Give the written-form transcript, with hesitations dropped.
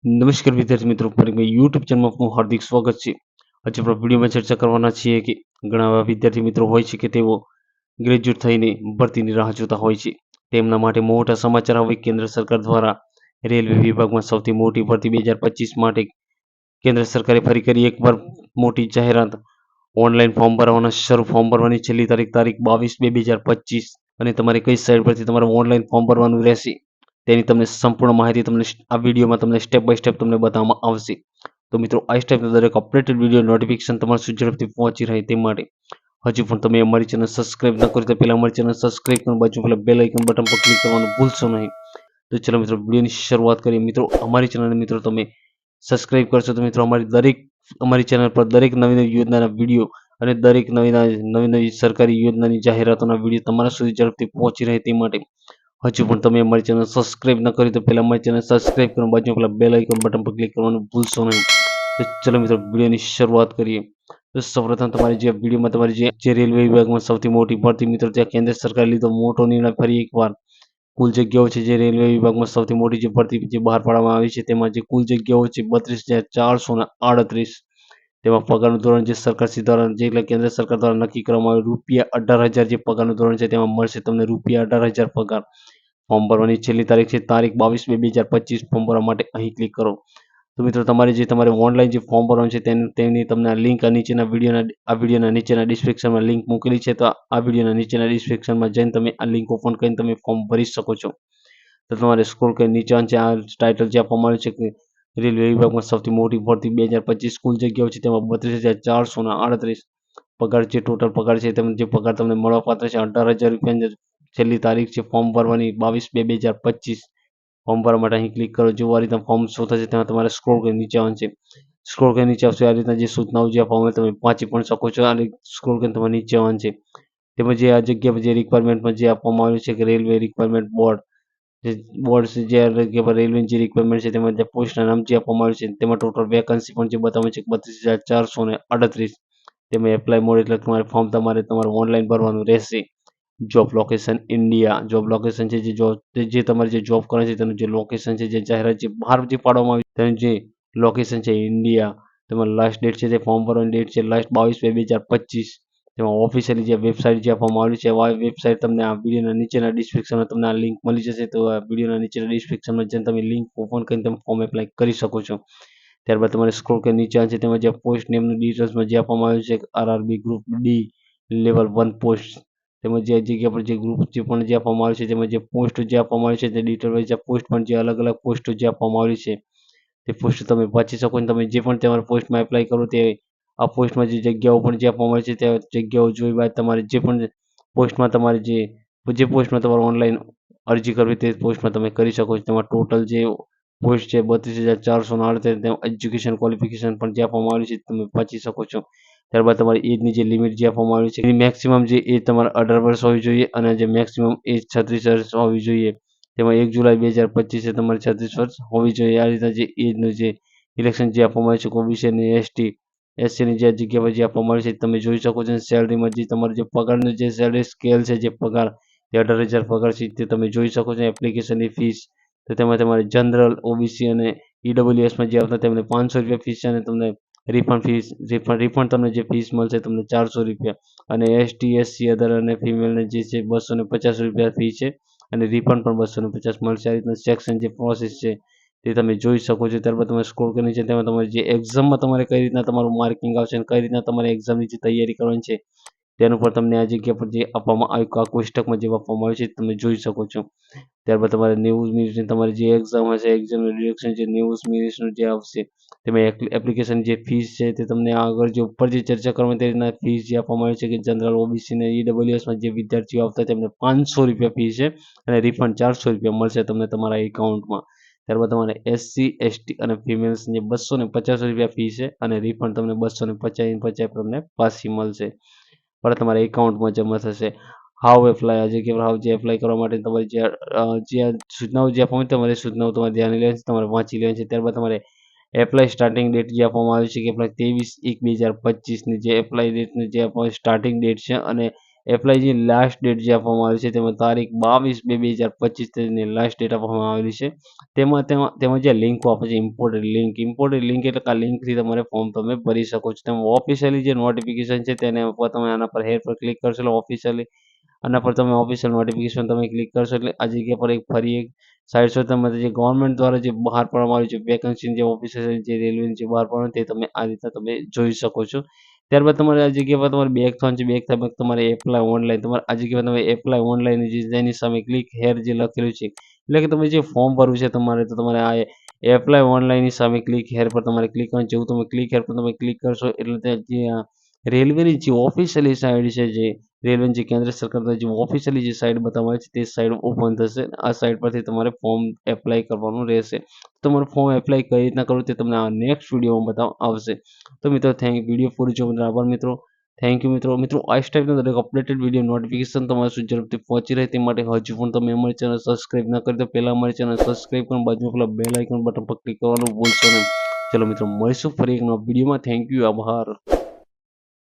નમસ્કાર વિદ્યાર્થી મિત્રો, ફરી મેં યુટ્યુબ ચેનલમાં આપનું હાર્દિક સ્વાગત છે. આજે આપણે વિડીયોમાં ચર્ચા કરવાના છીએ કે ઘણા એવા વિદ્યાર્થી મિત્રો હોય છે કે તેઓ ગ્રેજ્યુએટ થઈને ભરતીની રાહ જોતા હોય છે. તેમના માટે મોટા સમાચાર હવે કેન્દ્ર સરકાર દ્વારા રેલવે વિભાગમાં સૌથી મોટી ભરતી 2025 માટે કેન્દ્ર સરકારે ફરી કરી એકવાર મોટી જાહેરાત. ઓનલાઈન ફોર્મ ભરવાના શરૂ. ફોર્મ ભરવાની છેલ્લી તારીખ 22/2/2025 અને તમારે કઈ સાઇટ પરથી તમારે ઓનલાઈન ફોર્મ ભરવાનું રહેશે તેની તમને સંપૂર્ણ માહિતી તમને આ વિડીયોમાં તમને સ્ટેપ બાય સ્ટેપ તમને બતાવવામાં આવશે. તો મિત્રો, આ સ્ટેપનો દરેક અપડેટેડ વિડીયો નોટિફિકેશન તમારા સુધી ઝડપથી પહોંચી રહે તે માટે હજુ પણ તમે અમારી ચેનલ સબસ્ક્રાઇબ ન કરી તો પહેલા અમારી ચેનલ સબસ્ક્રાઇબ કરીને બાજુ પેલા બેલ આઇકન બટન પર ક્લિક કરવાનું ભૂલશો નહીં. તો ચલો મિત્રો, વિડીયોની શરૂઆત કરીએ. મિત્રો, અમારી ચેનલને મિત્રો તમે સબસ્ક્રાઇબ કરશો તો મિત્રો અમારી ચેનલ પર દરેક નવી નવી યોજનાના વિડીયો અને દરેક નવી સરકારી યોજનાની જાહેરાતોના વિડીયો તમારા સુધી ઝડપથી પહોંચી રહે તે માટે હજુ પણ તમે અમારી ચેનલ સબસ્ક્રાઇબ ન કરી તો પહેલા અમારી ચેનલ સબસ્ક્રાઇબ કરો, બાજુમાં પેલા બેલ આઇકન બટન પર ક્લિક કરવાનું ભૂલશો નહીં. તો ચલો મિત્રો, વિડીયોની શરૂઆત કરીએ. તો સૌપ્રથમ તમારી જે વિડીયોમાં તમારી જે રેલવે વિભાગમાં સૌથી મોટી ભરતી મિત્રો, ત્યાં કેન્દ્ર સરકારે લીધો મોટો નિર્ણય. ફરી એકવાર કુલ જગ્યાઓ છે જે રેલવે વિભાગમાં સૌથી મોટી જે ભરતી જે બહાર પાડવામાં આવી છે તેમાં જે કુલ જગ્યાઓ છે 32,438. તેમાં પગારનું ધોરણ જે સરકાર દ્વારા જે એટલે કેન્દ્ર સરકાર દ્વારા નક્કી કરવામાં આવ્યું ₹18,000 જે પગારનું ધોરણ છે તેમાં મળશે તમને ₹18,000 પગાર. ફોર્મ ભરવાની છેલ્લી તારીખ છે તારીખ 22/2/2025. ફોર્મ ભરવા માટે અહીં ક્લિક કરો. તો મિત્રો, તમારે ઓનલાઈન જે ફોર્મ ભરવાનું છે તેની તમને આ લિંક આ વિડીયોના નીચેના ડિસ્ક્રિપ્શનમાં લિંક મૂકેલી છે. તો આ વિડીયોના નીચેના ડિસ્ક્રિપ્શનમાં જઈને તમે આ લિંક ઓપન કરીને તમે ફોર્મ ભરી શકો છો. તો તમારે સ્ક્રોલ કરીને નીચે આ ટાઇટલ જે આપવામાં આવ્યું છે કે રેલવે વિભાગમાં સૌથી મોટી ભરતી 2025 કુલ જગ્યાઓ છે તેમાં 32,438. પગાર જે ટોટલ પગાર છે જે પગાર તમને મળવાપાત્ર છે ₹18,000. છેલ્લી તારીખ છે ફોર્મ ભરવાની 22/2/2025. ફોર્મ ભરવા માટે અહીં ક્લિક કરો. જો આ રીતના ફોર્મ શો થશે તેમાં તમારે સ્ક્રોલ કરીને નીચે આવવાનું છે. સ્ક્રોલ કરીને નીચે આવશે. આ રીતના જે સૂચનાઓ જે આપવામાં આવે તમે વાંચી પણ શકો છો અને સ્ક્રોલ કરીને તમારે નીચે આવવાનું છે. તેમજ જે આ જગ્યા પર જે રિક્વાયરમેન્ટમાં જે આપવામાં આવ્યું છે કે રેલવે રિક્વાયરમેન્ટ બોર્ડ જે બોર્ડ છે જે જગ્યા પર રેલવેની જે રિક્વાયરમેન્ટ છે તેમાં જે પોસ્ટના નામ જે આપવામાં આવ્યું છે તેમાં ટોટલ વેકન્સી પણ જે બતાવે છે 32,438. તેમાં એપ્લાય મોડ એટલે તમારે ઓનલાઈન ભરવાનું રહેશે. Job location India. Job location છે જે તમારે જે જોબ કરે છે તેનું જે લોકેશન છે જે જાહેરાત જે બહાર જે પાડવામાં આવી તેનું જે લોકેશન છે ઇન્ડિયા. તેમાં લાસ્ટ ડેટ છે તે ફોર્મ ભરવાની ડેટ છે લાસ્ટ 22/2/2025. તેમાં ઓફિશિયલી જે વેબસાઇટ જે આપવામાં આવી છે આ વેબસાઇટ તમને આ વિડીયોના નીચેના ડિસ્ક્રિપ્શનમાં તમને આ લિંક મળી જશે. તો આ વિડીયોના નીચેના ડિસ્ક્રિપ્શનમાં જઈને તમે લિંક ઓપન કરીને તમે ફોર્મ એપ્લાય કરી શકો છો. ત્યારબાદ તમારે સ્ક્રોલ કરીને નીચે આવે છે તેમાં જે પોસ્ટ નેમની ડિટેલ્સમાં જે આપવામાં આવ્યું છે RRB group D level 1 post. તેમજ જે જગ્યા પર જે ગ્રુપ જે પણ જે આપવામાં આવ્યું છે તેમાં જે પોસ્ટ જે આપવામાં આવી છે તે ડિટેલ વાઇઝ પોસ્ટ પણ જે અલગ અલગ પોસ્ટ જે આપવામાં આવી છે તે પોસ્ટ તમે વાંચી શકો. તમે જે પણ તમારા પોસ્ટમાં એપ્લાય કરો તે આ પોસ્ટમાં જે જગ્યાઓ પણ જે આપવામાં આવી છે તે જગ્યાઓ જોઈ બાદ તમારે જે પણ પોસ્ટમાં તમારે જે પોસ્ટમાં તમારે ઓનલાઈન અરજી કરવી તે પોસ્ટમાં તમે કરી શકો છો. તેમાં ટોટલ જે પોસ્ટ છે 32,438. તેમાં એજ્યુકેશન ક્વોલિફિકેશન પણ જે આપવામાં આવ્યું છે તમે વાંચી શકો છો. ત્યારબાદ તમારી એજની જે લિમિટ જે આપવામાં આવી છે એની મેક્સિમમ જે એજ તમારે 18 વર્ષ હોવી જોઈએ અને જે મેક્સિમમ એજ 36 વર્ષ હોવી જોઈએ. તેમાં 1 જુલાઈ 2025 તમારે 36 વર્ષ હોવી જોઈએ. આ રીતના જે એજનું જે ઇલેક્શન જે આપવામાં આવ્યું છે ઓબીસી અને એસસીની જે જગ્યા પર જે આપવામાં આવ્યું છે તમે જોઈ શકો છો. સેલરીમાં જે તમારો જે પગારનો જે સેલરી સ્કેલ છે જે પગાર તે 18,000 પગાર છે તે તમે જોઈ શકો છો. એપ્લિકેશનની ફીસ તો તેમાં તમારે જનરલ, ઓબીસી અને ઈડબ્લ્યુએસમાં જે આવતા તેમને ₹500 ફીસ છે અને તમને રિફંડ તમને જે ફીસ મળશે તમને ₹400 અને એસટી, એસસી, અધર અને ફિમેલને જે છે ₹250 ફી છે અને રિફંડ પણ 250 મળશે. આ રીતના સેક્શન જે પ્રોસેસ છે તે તમે જોઈ શકો છો. ત્યારબાદ તમે સ્ક્રોલ કરીને છે તેમાં તમારે જે એક્ઝામમાં તમારે કઈ રીતના તમારું માર્કિંગ આવશે અને કઈ રીતના તમારે એક્ઝામની જે તૈયારી કરવાની છે તેનું પણ તમને આ જગ્યા પર જે આપવામાં આવ્યું આ કોષ્ટકમાં જે આપવામાં આવ્યું છે તમે જોઈ શકો છો. ત્યારબાદ તમારે 90 મિનિટની તમારી જે એક્ઝામ હશે એક્ઝામનું ડિરેક્શન જે 90 મિનિટનું જે આવશે તેમાં એપ્લિકેશન જે ફીસ છે તે તમને આગળ જે ઉપર જે ચર્ચા કરવાની તે રીતના ફીસ જે આપવામાં આવી છે કે જનરલ, ઓબીસી અને ઈડબ્લ્યુએસમાં જે વિદ્યાર્થીઓ આવતા તેમને ₹500 ફી છે અને રિફંડ ₹400 મળશે તમને તમારા એકાઉન્ટમાં. ત્યારબાદ તમારે એસસી, એસટી અને ફિમેલ્સને ₹250 ફી છે અને રિફંડ તમને 250 તમને પાછી મળશે પણ તમારા એકાઉન્ટમાં જમા થશે. હાઉ એપ્લાય આ જગ્યા પર જે એપ્લાય કરવા માટે તમારી જે સૂચનાઓ જે આપવામાં તમારે સૂચનાઓ તમારે ધ્યાને લેવાની છે તમારે વાંચી લેવાની છે. ત્યારબાદ તમારે એપ્લાય સ્ટાર્ટિંગ ડેટ જે આપવામાં આવી છે કે એપ્લાય 23/1/2025ની જે એપ્લાય ડેટની જે આપવામાં સ્ટાર્ટિંગ ડેટ છે અને એપ્લાય જે લાસ્ટ ડેટ જે આપવામાં આવી છે તેમાં તારીખ 22/2/2025 ની લાસ્ટ ડેટ આપવામાં આવેલી છે. તેમાં જે લિંકો આપે છે ઇમ્પોર્ટન્ટ લિંક એટલે કે આ લિંકથી તમારે ફોર્મ તમે ભરી શકો છો. તમે ઓફિશિયલી જે નોટિફિકેશન છે તેને ઉપર તમે આના પર હેર પર ક્લિક કરશો એટલે ઓફિશિયલી આના પર તમે ઓફિશિયલ નોટિફિકેશન તમે ક્લિક કરશો એટલે આ જગ્યા પર ફરી એક સાઈડ પર તમે જે ગવર્મેન્ટ દ્વારા જે બહાર પાડવામાં આવ્યું છે વેકેન્સી જે ઓફિશિયલ જે રેલવેની જે બહાર પાડવામાં તે તમે આ રીતના તમે જોઈ શકો છો. ત્યારબાદ તમારે આ જગ્યા પર તમારે બેક થવાનું છે. બેક થવા તમારે એપ્લાય ઓનલાઈન તમારે આ જગ્યા પર તમે એપ્લાય ઓનલાઈન જેની સામે ક્લિક હેર જે લખેલું છે એટલે કે તમે જે ફોર્મ ભરવું છે તમારે તો તમારે આ એપ્લાય ઓનલાઈનની સામે ક્લિક હેર પર તમારે ક્લિક કરવાનું. જેવું તમે ક્લિક હેર પર તમે ક્લિક કરશો એટલે તે જે રેલવેની જે ઓફિશિયલી સાઇડ છે જે રેલવેની જે કેન્દ્ર સરકાર દ્વારા જે ઓફિશિયલી જે સાઇટ બતાવવામાં આવે છે તે સાઇટ ઓપન થશે. આ સાઇટ પરથી તમારે ફોર્મ એપ્લાય કરવાનું રહેશે. તમારું ફોર્મ એપ્લાય કઈ રીતના કરવું તે તમને આ નેક્સ્ટ વિડીયોમાં બતાવવામાં આવશે. તો મિત્રો વિડીયો પૂરી જોવા બદલ આભાર મિત્રો. થેન્ક યુ મિત્રો. મિત્રો આ ટાઈપના દરેક અપડેટેડ વિડીયો નોટિફિકેશન તમારા સુધી ઝડપથી પહોંચી રહે તે માટે હજુ પણ તમે અમારી ચેનલ સબસ્ક્રાઇબ ના કરી તો પહેલા અમારી ચેનલ સબસ્ક્રાઇબ કરીને બાજુમાં પેલા બેલ આઇકન બટન પર ક્લિક કરવાનું ભૂલશો નહીં. ચલો મિત્રો મળીશું ફરી એક નવા વિડીયોમાં. થેન્ક યુ આભાર.